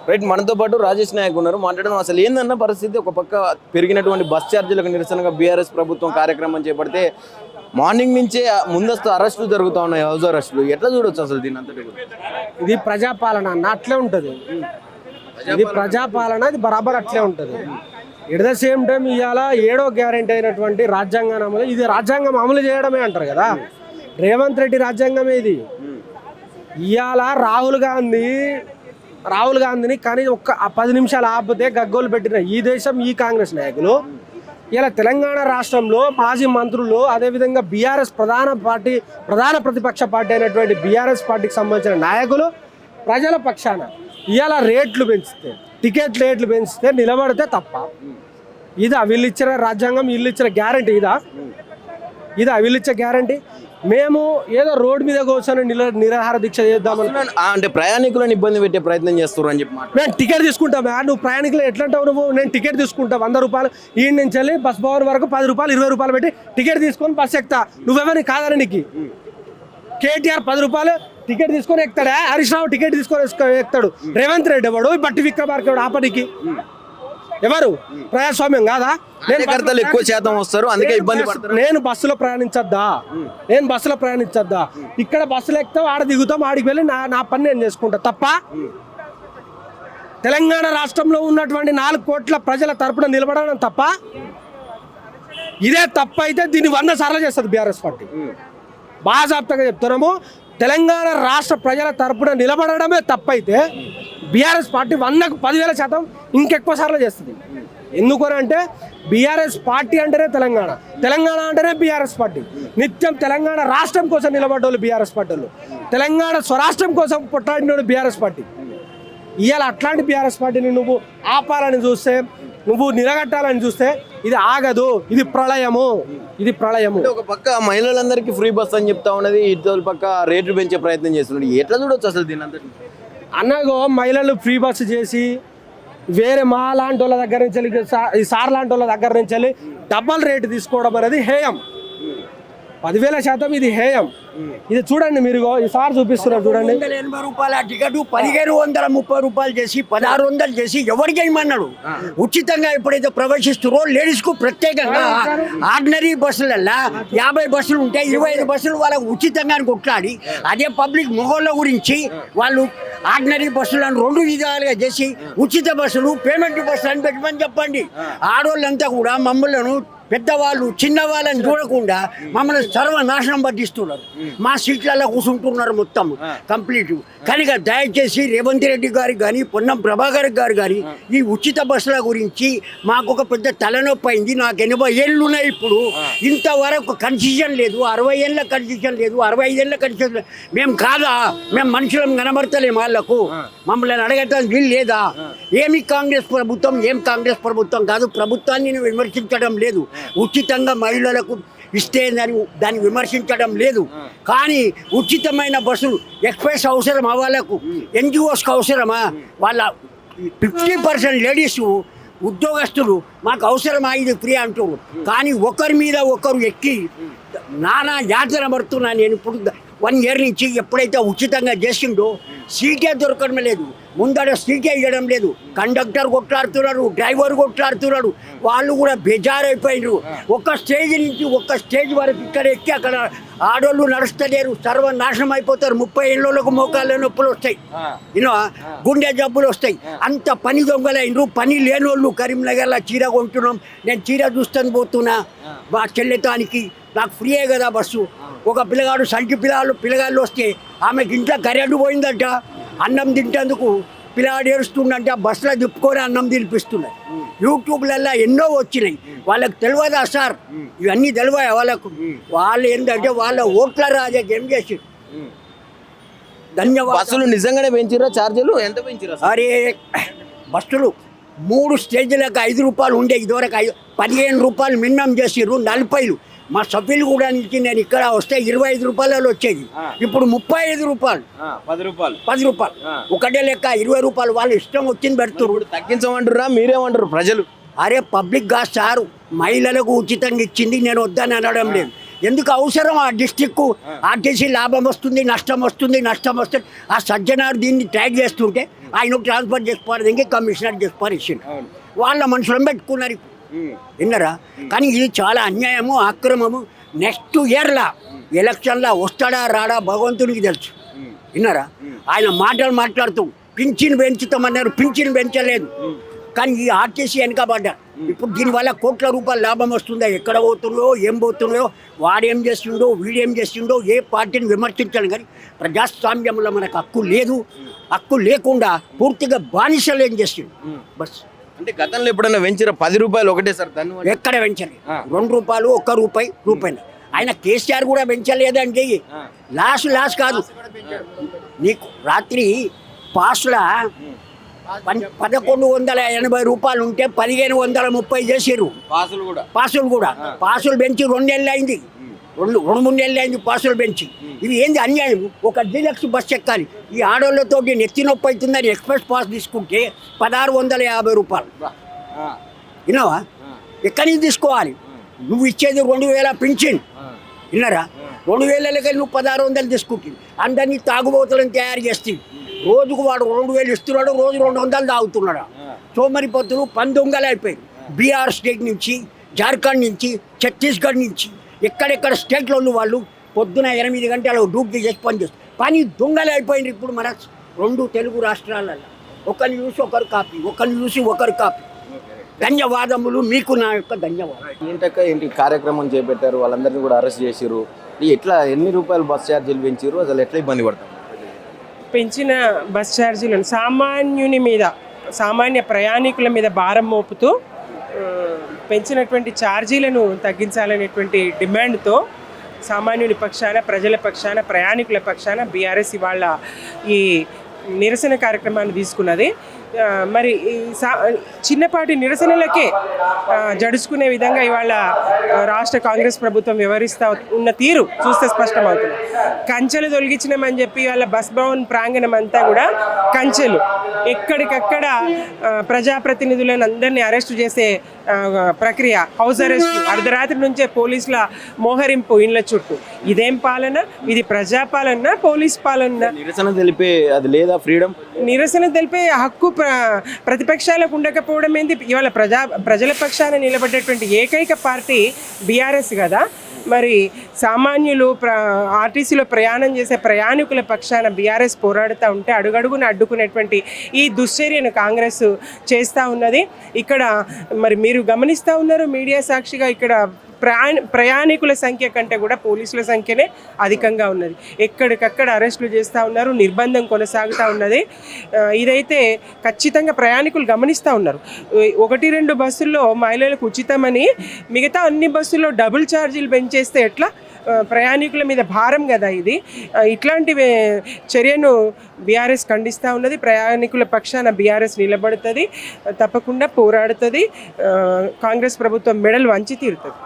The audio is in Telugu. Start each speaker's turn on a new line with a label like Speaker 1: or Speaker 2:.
Speaker 1: రైట్, మనతో పాటు రాజేష్ నాయక్ ఉన్నారు, మాట్లాడడం. అసలు ఏందన్న పరిస్థితి? ఒక పక్క పెరిగినటువంటి బస్ ఛార్జీలకు నిరసనగా బీఆర్ఎస్ ప్రభుత్వం కార్యక్రమం చేపడితే మార్నింగ్ నుంచే ముందస్తు అరెస్టులు జరుగుతూ ఉన్నాయి, హౌస్ అరెస్టులు. ఎట్లా చూడొచ్చు అసలు దీని అంతటి?
Speaker 2: ఇది ప్రజాపాలన అన్న, అట్లే ఉంటుంది. ఇది ప్రజాపాలన, ఇది బరాబర్ అట్లే ఉంటుంది. ఎట్ ద సేమ్ టైం ఇవాళ 7వ గ్యారెంటీ అయినటువంటి రాజ్యాంగం అమలు, ఇది రాజ్యాంగం అమలు చేయడమే అంటారు కదా. రేవంత్ రెడ్డి రాజ్యాంగమే ఇది. ఇవాళ రాహుల్ గాంధీని కానీ ఒక్క 10 నిమిషాలు ఆపితే గగ్గోలు పెట్టిన ఈ దేశం, ఈ కాంగ్రెస్ నాయకులు ఇలా తెలంగాణ రాష్ట్రంలో మాజీ మంత్రులు, అదేవిధంగా బీఆర్ఎస్ ప్రధాన ప్రతిపక్ష పార్టీ అయినటువంటి బీఆర్ఎస్ పార్టీకి సంబంధించిన నాయకులు ప్రజల పక్షాన ఇవాళ రేట్లు పెంచితే, టికెట్ రేట్లు పెంచితే నిలబడితే తప్ప. ఇదా వీళ్ళు ఇచ్చిన రాజ్యాంగం, వీళ్ళు ఇచ్చిన గ్యారంటీ? ఇదా వీళ్ళు ఇచ్చే గ్యారంటీ? మేము ఏదో రోడ్డు మీద కూర్చొని నిరాహార దీక్ష చేద్దామని
Speaker 1: అంటే ప్రయాణికులను ఇబ్బంది పెట్టే ప్రయత్నం చేస్తారు అని చెప్పి
Speaker 2: నేను టికెట్ తీసుకుంటామా? నువ్వు ప్రయాణికులు ఎట్లా అంటావు? నేను టికెట్ తీసుకుంటా 100 రూపాయలు, ఈ నుంచి వెళ్ళి బస్ భవన్ వరకు 10 రూపాయలు 20 రూపాయలు పెట్టి టికెట్ తీసుకొని బస్ ఎక్కుతా. నువ్వెవరిని కాదని నీకు? కేటీఆర్ 10 రూపాయలు టికెట్ తీసుకొని ఎక్కుతాడా? హరీష్ రావు టికెట్ తీసుకొని ఎక్కుతాడు. రేవంత్ రెడ్డి ఎవడు? బట్టి విక్రమార్క ఆపనికి ఎవరు? ప్రజాస్వామ్యం కాదా?
Speaker 1: కార్యకర్తలు ఎక్కువ శాతం వస్తారు, అందుకే ఇబ్బంది పడతారు.
Speaker 2: నేను బస్సులో ప్రయాణించద్దా? ఇక్కడ బస్సులో ఎక్కుతాం, ఆడ దిగుతాం, ఆడికి వెళ్ళి నా పని నేను చేసుకుంటా తప్ప. తెలంగాణ రాష్ట్రంలో ఉన్నటువంటి 4 కోట్ల ప్రజల తరపున నిలబడడం తప్ప. ఇదే తప్ప అయితే దీన్ని 100 సార్లు చేస్తుంది బీఆర్ఎస్ పార్టీ. బాజాప్తగా చెప్తున్నాము. తెలంగాణ రాష్ట్ర ప్రజల తరపున నిలబడడమే తప్పైతే బీఆర్ఎస్ పార్టీ 100కు 10,000% ఇంకెక్కువ సార్లు చేస్తుంది. ఎందుకనంటే బీఆర్ఎస్ పార్టీ అంటేనే తెలంగాణ అంటేనే బీఆర్ఎస్ పార్టీ. నిత్యం తెలంగాణ రాష్ట్రం కోసం నిలబడ్డోళ్ళు బీఆర్ఎస్ పార్టీలు, తెలంగాణ స్వరాష్ట్రం కోసం కొట్లాడినోడు బీఆర్ఎస్ పార్టీ. ఇవాళ అట్లాంటి బీఆర్ఎస్ పార్టీని నువ్వు ఆపాలని చూస్తే, నువ్వు నిలగట్టాలని చూస్తే ఇది ఆగదు. ఇది ప్రళయము.
Speaker 1: ఒక పక్క మహిళలందరికీ ఫ్రీ బస్ అని చెప్తా ఉన్నది, ఇద్దరు పక్క రేట్లు పెంచే ప్రయత్నం చేస్తున్నాడు. ఎట్లా చూడొచ్చు అసలు దీని అంతటి?
Speaker 2: అన్నగో మహిళలు ఫ్రీ బస్సు చేసి వేరే మా లాంటి వాళ్ళ దగ్గర నుంచి వెళ్ళి, ఈ సార్ లాంటి వాళ్ళ దగ్గర నుంచి వెళ్ళి డబల్ రేటు తీసుకోవడం అనేది హేయం. 10,000% ఇది హేయం. ఇది చూడండి, మీరు ఈ సార్ చూపిస్తున్నారు చూడండి.
Speaker 3: 180 రూపాయల టికెట్ 1,530 రూపాయలు చేసి 1,600 చేసి ఎవరికి ఏమన్నాడు? ఉచితంగా ఎప్పుడైతే ప్రవేశిస్తారో లేడీస్ కు ప్రత్యేకంగా ఆర్డినరీ బస్సులల్లా 50 బస్సులు ఉంటాయి, 25 బస్సులు వాళ్ళకు ఉచితంగా కొట్లాడి, అదే పబ్లిక్ మొగోళ్ళ గురించి వాళ్ళు ఆర్డినరీ బస్సులను 2 విధాలుగా చేసి ఉచిత బస్సులు, పేమెంట్ బస్సులు అని పెట్టమని చెప్పండి. ఆడవాళ్ళంతా కూడా మమ్మల్ని, పెద్దవాళ్ళు చిన్నవాళ్ళని చూడకుండా మమ్మల్ని సర్వనాశనం పట్టిస్తున్నారు. మా సీట్లలో కూర్చుంటున్నారు మొత్తం కంప్లీట్. కనుక దయచేసి రేవంత్ రెడ్డి గారికి కానీ, పొన్నం ప్రభాకర్ గారు కానీ ఈ ఉచిత బస్సుల గురించి మాకు ఒక పెద్ద తలనొప్పి అయింది. నాకు 80 ఏళ్ళు ఉన్నాయి. ఇప్పుడు ఇంతవరకు కన్సెషన్ లేదు, 60 ఏళ్ళ కన్సెషన్ లేదు, 65 ఏళ్ళ కన్సెషన్ లేదు. మేము మనుషులం కనబడతలేము వాళ్ళకు. మమ్మల్ని అడగటానికి వీలు లేదా? ఏమి కాంగ్రెస్ ప్రభుత్వం కాదు. ప్రభుత్వాన్ని నేను విమర్శించడం లేదు. ఉచితంగా మహిళలకు ఇస్తే దాన్ని విమర్శించడం లేదు. కానీ ఉచితమైన బస్సులు ఎక్స్ప్రెస్ అవసరమా? వాళ్ళకు ఎన్జిఓస్కి అవసరమా? వాళ్ళ 50% లేడీస్ ఉద్యోగస్తులు మాకు అవసరమా ఇది ఫ్రీ అంటున్నారు. కానీ ఒకరి మీద ఒకరు ఎక్కి నానా యాతన పడుతున్నా. నేను ఇప్పుడు 1 ఇయర్ నుంచి ఎప్పుడైతే ఉచితంగా చేసిండో సీటే దొరకడం లేదు, ముందర సీటే ఇవ్వడం లేదు. కండక్టర్ కొట్లాడుతున్నాడు, డ్రైవర్ కొట్లాడుతున్నాడు. వాళ్ళు కూడా బేజారైపోయినారు. ఒక స్టేజ్ నుంచి ఒక స్టేజ్ వరకు ఇక్కడ ఎక్కి అక్కడ ఆడోళ్ళు నడుస్తలేరు, సర్వనాశనం అయిపోతారు. 30 ఏళ్ళకు మోకాళ్ళ నొప్పులు వస్తాయి, గుండె జబ్బులు వస్తాయి. అంత పని దొంగలైనరు. పని లేనోళ్ళు కరీంనగర్లో చీర కొంటున్నాం. నేను చీర చూస్తాను పోతున్నా మా చెల్లెతానికి. నాకు ఫ్రీయే కదా బస్సు. ఒక పిల్లగాడు సంటి పిల్లగాళ్ళు వస్తే ఆమెకి ఇంట్లో కరెంటు పోయిందంట, అన్నం తింటేందుకు పిల్లగాడు ఏడుస్తుందంటే బస్సులో తిప్పుకొని అన్నం తినిపిస్తున్నాయి. యూట్యూబ్లలో ఎన్నో వచ్చినాయి. వాళ్ళకి తెలియదా సార్? ఇవన్నీ తెలియదా వాళ్ళకు? వాళ్ళు ఏంటంటే వాళ్ళ ఓట్ల రాజకీయం చేసి. ధన్యవాదాలు.
Speaker 1: బస్సులు నిజంగానే పెంచిరా? ఛార్జీలు ఎంత పెంచిరా?
Speaker 3: అరే బస్సులు 3 స్టేజీలకు 5 రూపాయలు ఉండే, ఇదివరకు 15 రూపాయలు మినిమం చేసిర్రు. 40 మా సభ్యులు కూడా నుంచి నేను ఇక్కడ వస్తే 25 రూపాయలలో వచ్చేది. ఇప్పుడు 35 రూపాయలు, 10 రూపాయలు ఒకటే లెక్క. 20 రూపాయలు వాళ్ళు ఇష్టం వచ్చింది పెడుతున్నారు.
Speaker 1: తగ్గించమంటారా? మీరేమంటారు ప్రజలు?
Speaker 3: అరే పబ్లిక్ గా సార్ మహిళలకు ఉచితంగా ఇచ్చింది, నేను వద్దని అనడం లేదు. ఎందుకు అవసరం? ఆ డిస్ట్రిక్ట్ ఆర్టీసీ లాభం వస్తుంది, నష్టం వస్తుంది. ఆ సజ్జనారు దీన్ని ట్యాగ్ చేస్తుంటే ఆయన ట్రాన్స్ఫర్ చేసుకోవాలి ఇంకే కమిషనర్ చేసుకోవాలి వాళ్ళ మనుషులను పెట్టుకున్నారు ఇప్పుడు. విన్నరా? కానీ ఇది చాలా అన్యాయము, అక్రమము. నెక్స్ట్ ఇయర్లా ఎలక్షన్లా వస్తాడా రాడా భగవంతునికి తెలుసు. విన్నారా? ఆయన మాటలు మాట్లాడుతూ పింఛన్ పెంచుతామన్నారు, పింఛన్ పెంచలేదు. కానీ ఈ ఆర్టీసీ వెనకబడ్డారు. ఇప్పుడు దీనివల్ల కోట్ల రూపాయల లాభం వస్తుందా? ఎక్కడ పోతుందో ఏం పోతుందో, వాడేం చేస్తుండో వీడేం చేస్తుండో ఏ పార్టీని విమర్శించాలి. కానీ ప్రజాస్వామ్యంలో మనకు హక్కు లేదు. హక్కు లేకుండా పూర్తిగా బానిసలు ఏం చేస్తుంది బస్.
Speaker 1: అంటే గతంలో ఎప్పుడైనా వెంచర 10 రూపాయలు ఒకటే సార్ దాన్ని
Speaker 3: ఎక్కడ పెంచలేదు. 2 రూపాయలు, 1 రూపాయి, రూపాయలు. ఆయన కేసీఆర్ కూడా పెంచలేదండి. లాస్ కాదు. నీకు రాత్రి పాస్లా 1180 రూపాయలు ఉంటే 1530 చేసారు పాసులు కూడా. పాసులు పెంచి 2 నెలలు అయింది, 2-3 నెలలు అయింది పాసులు పెంచి. ఇది ఏంది అన్యాయం? ఒక డీలక్స్ బస్ ఎక్కాలి, ఈ ఆడోళ్ళతో నెత్తి నొప్పి అవుతుందని ఎక్స్ప్రెస్ పాస్ తీసుకుంటే 1650 రూపాయలు. విన్నావా? ఎక్కడి నుంచి తీసుకోవాలి? నువ్వు ఇచ్చేది 2000 పింఛన్. విన్నారా? 2000 నువ్వు 1600 తీసుకుంటుంది. అందరినీ తాగుబోతులను తయారు చేస్తుంది. రోజుకు వాడు 2000 ఇస్తున్నాడు, రోజు 200 తాగుతున్నాడు. సోమరిపోతులు 10 అయిపోయారు. బీహార్ స్టేట్ నుంచి, జార్ఖండ్ నుంచి, ఛత్తీస్గఢ్ నుంచి, ఎక్కడెక్కడ స్టేట్లో ఉన్న వాళ్ళు పొద్దున 8 గంటలు డ్యూటీ చేసి పనిచేస్తారు. పని దొంగలు అయిపోయింది ఇప్పుడు మన 2 తెలుగు రాష్ట్రాలలో. ఒకరిని చూసి ఒకరు కాపీ, ఒకరిని చూసి ఒకరు కాపీ. ధన్యవాదములు, మీకు నా యొక్క ధన్యవాదాలు.
Speaker 1: ఏంటి కార్యక్రమం చేపట్టారు, వాళ్ళందరినీ కూడా అరెస్ట్ చేసిరు. ఎట్లా ఎన్ని రూపాయలు బస్ ఛార్జీలు పెంచారు, అసలు ఎట్లా ఇబ్బంది పడతారు?
Speaker 4: పెంచిన బస్ ఛార్జీలను సామాన్యుని మీద, సామాన్య ప్రయాణికుల మీద భారం మోపుతూ పెంచినటువంటి ఛార్జీలను తగ్గించాలనేటువంటి డిమాండ్తో సామాన్యుని పక్షాన, ప్రజల పక్షాన, ప్రయాణికుల పక్షాన బీఆర్ఎస్ ఇవాళ ఈ నిరసన కార్యక్రమాన్ని తీసుకున్నది. మరి చిన్నపాటి నిరసనలకే జడుచుకునే విధంగా ఇవాళ రాష్ట్ర కాంగ్రెస్ ప్రభుత్వం వ్యవహరిస్తూ ఉన్న తీరు చూస్తే స్పష్టమవుతుంది. కంచెలు తొలగించినామని చెప్పి వాళ్ళ బస్ భవన్ ప్రాంగణం అంతా కూడా కంచెలు, ఎక్కడికక్కడ ప్రజాప్రతినిధులను అందరినీ అరెస్టు చేసే ప్రక్రియ, హౌస్ అరెస్ట్, అర్ధరాత్రి నుంచే పోలీసుల మోహరింపు ఇళ్ల చుట్టూ. ఇదేం పాలన? ఇది ప్రజాపాలన, పోలీస్ పాలన?
Speaker 1: నిరసన తెలిపే అది లేదా ఫ్రీడమ్?
Speaker 4: నిరసన తెలిపే హక్కు ప్రతిపక్షాలకు ఉండకపోవడం ఏంది? ఇవాళ ప్రజల పక్షాన నిలబడేటువంటి ఏకైక పార్టీ బీఆర్ఎస్ కదా. మరి సామాన్యులు ఆర్టీసీలో ప్రయాణం చేసే ప్రయాణికుల పక్షాన బీఆర్ఎస్ పోరాడుతూ ఉంటే అడుగడుగున అడ్డుకునేటువంటి ఈ దుశ్చర్యను కాంగ్రెస్ చేస్తూ ఉన్నది. ఇక్కడ మరి మీరు గమనిస్తూ ఉన్నారు మీడియా సాక్షిగా, ఇక్కడ ప్రయాణికుల సంఖ్య కంటే కూడా పోలీసుల సంఖ్యనే అధికంగా ఉన్నది. ఎక్కడికక్కడ అరెస్టులు చేస్తూ ఉన్నారు, నిర్బంధం కొనసాగుతూ ఉన్నది. ఇదైతే ఖచ్చితంగా ప్రయాణికులు గమనిస్తూ ఉన్నారు. 1-2 బస్సుల్లో మహిళలకు ఉచితమని మిగతా అన్ని బస్సుల్లో డబుల్ ఛార్జీలు పెంచేస్తే ఎట్లా? ప్రయాణికుల మీద భారం కదా ఇది. ఇట్లాంటి చర్యను బీఆర్ఎస్ ఖండిస్తూ ఉన్నది. ప్రయాణికుల పక్షాన బీఆర్ఎస్ నిలబడుతుంది, తప్పకుండా పోరాడుతుంది. కాంగ్రెస్ ప్రభుత్వం మెడలు వంచి తీరుతుంది.